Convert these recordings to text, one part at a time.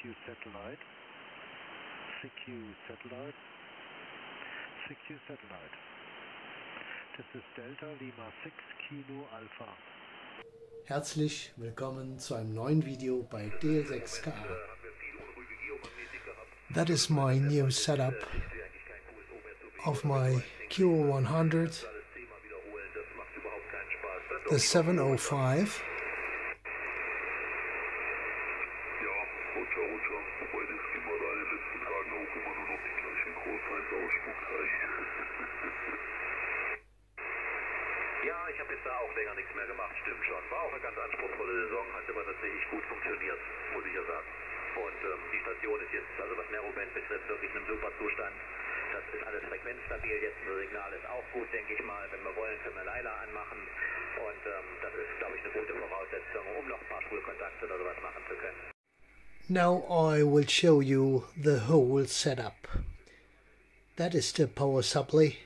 CQ satellite, CQ satellite, CQ satellite. Das ist Delta Lima 6 Kilo Alpha. Herzlich willkommen zu einem neuen Video bei DL6KA. That is my new setup of my QO100, the 705. Ja, ich habe jetzt da auch länger nichts mehr gemacht, stimmt schon. War auch eine ganz anspruchsvolle Saison, hat aber tatsächlich gut funktioniert, muss ich ja sagen. Und die Station ist jetzt, also was Narrowband betrifft, wirklich in einem super Zustand. Das ist alles frequenzstabil, jetzt das Signal ist auch gut, denke ich mal. Wenn wir wollen, können wir Leila anmachen. Und das ist, glaube ich, eine gute Voraussetzung, um noch ein paar Schulkontakte oder sowas machen zu können. Now I will show you the whole setup. That is the power supply.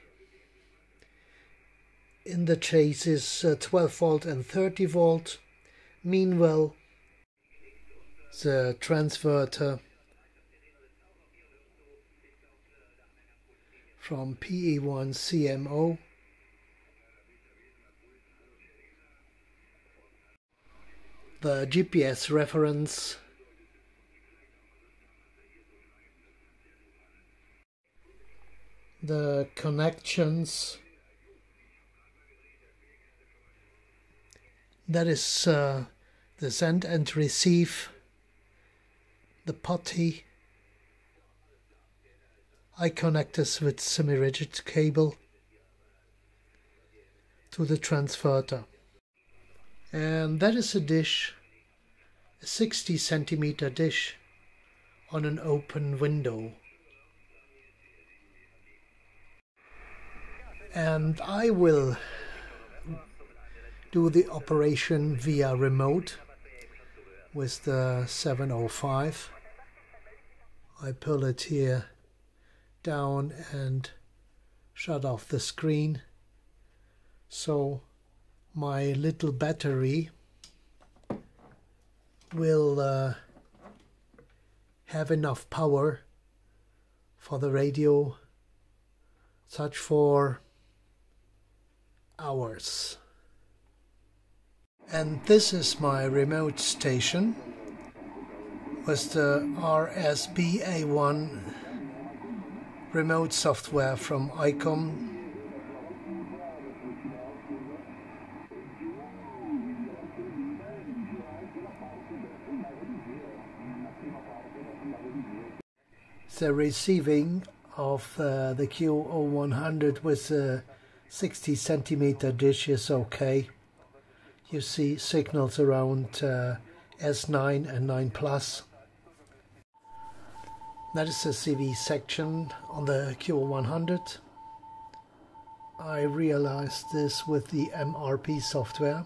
In the chase is 12 volt and 30 volt. Meanwhile, the transverter from PE1 CMO, the GPS reference, the connections, that is the send and receive, the putty. I connect this with semi-rigid cable to the transverter. And that is a dish, a 60 centimeter dish on an open window. And I will do the operation via remote with the 705. I pull it here down and shut off the screen, so my little battery will have enough power for the radio, such for hours. And this is my remote station with the RSBA1 remote software from ICOM. The receiving of the QO100 with a 60 centimeter dish is okay. You see signals around S9 and 9 plus. That is the CV section on the QO100. I realized this with the MRP software.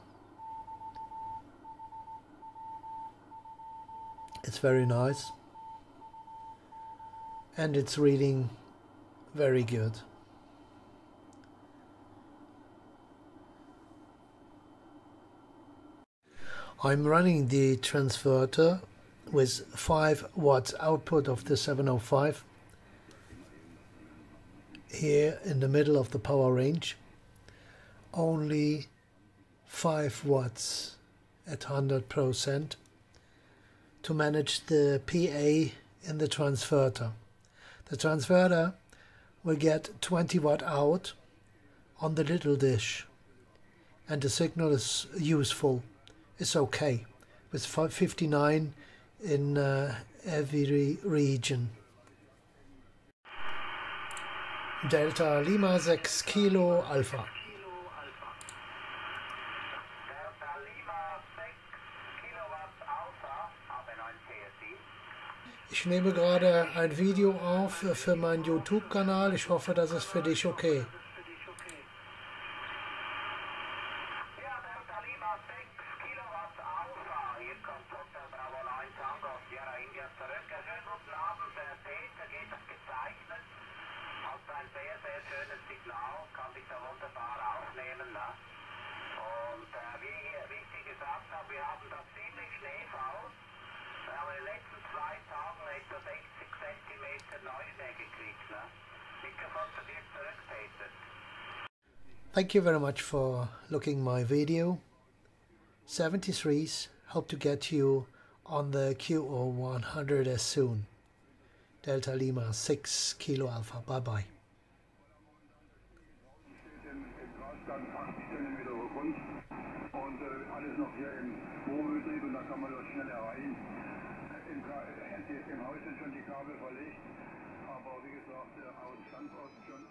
It's very nice. And it's reading very good. I'm running the transverter with 5 watts output of the 705 here in the middle of the power range. Only 5 watts at 100% to manage the PA in the transverter. The transverter will get 20 watt out on the little dish, and the signal is useful. It's okay with 59 in every region. Delta Lima 6 Kilo Alpha. Ich nehme gerade ein Video auf für meinen YouTube-Kanal. Ich hoffe, das ist für dich okay. Und wie ich gesagt habe, wir haben da ziemlich Schneefall. haben in den letzten 2 Tagen etwa 60 Zentimeter Neuschnee gekriegt, ne? Mikrofon zu dir zurück, Peter. Thank you very much for looking my video. 73s hope to get you on the QO100 as soon. Delta Lima 6 Kilo Alpha. Bye bye. Und alles noch hier im Wohnbetrieb und da kann man das schnell erreichen. Im Haus sind schon die Kabel verlegt, aber wie gesagt, auch Standort schon